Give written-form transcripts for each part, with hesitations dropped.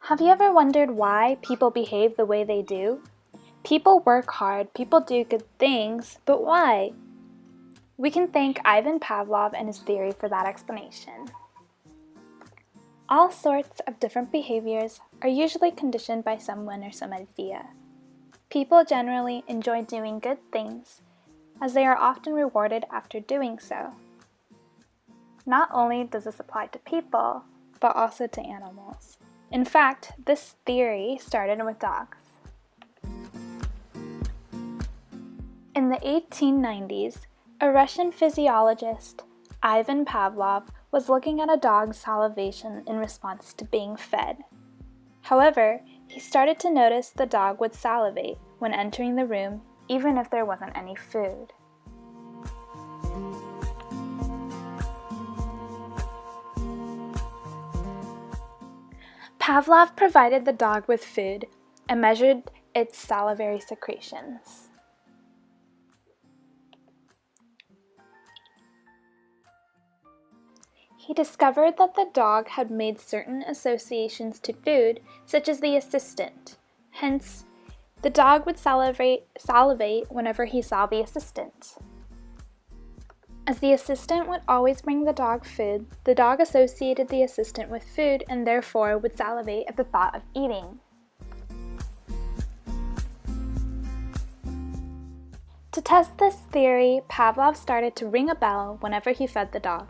Have you ever wondered why people behave the way they do? People work hard, people do good things, but why? We can thank Ivan Pavlov and his theory for that explanation. All sorts of different behaviors are usually conditioned by someone or some idea. People generally enjoy doing good things, as they are often rewarded after doing so. Not only does this apply to people, but also to animals. In fact, this theory started with dogs. In the 1890s, a Russian physiologist, Ivan Pavlov, was looking at a dog's salivation in response to being fed. However, he started to notice the dog would salivate when entering the room, even if there wasn't any food. Pavlov provided the dog with food and measured its salivary secretions. He discovered that the dog had made certain associations to food, such as the assistant. Hence, the dog would salivate whenever he saw the assistant. As the assistant would always bring the dog food, the dog associated the assistant with food and therefore would salivate at the thought of eating. To test this theory, Pavlov started to ring a bell whenever he fed the dog.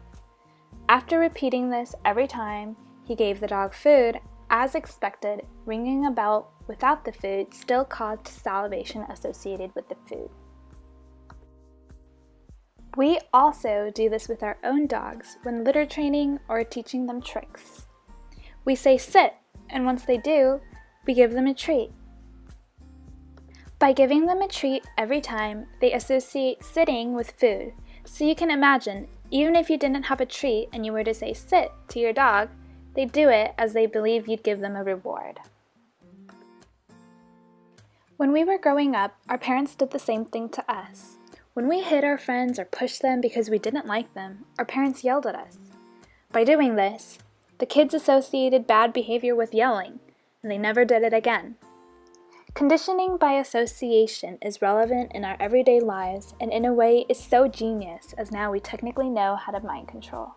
After repeating this every time he gave the dog food, as expected, ringing a bell without the food still caused salivation associated with the food. We also do this with our own dogs when litter training or teaching them tricks. We say sit, and once they do, we give them a treat. By giving them a treat every time, they associate sitting with food. So you can imagine, even if you didn't have a treat and you were to say sit to your dog, they'd do it as they believe you'd give them a reward. When we were growing up, our parents did the same thing to us. When we hit our friends or pushed them because we didn't like them, our parents yelled at us. By doing this, the kids associated bad behavior with yelling, and they never did it again. Conditioning by association is relevant in our everyday lives and in a way is so genius as now we technically know how to mind control.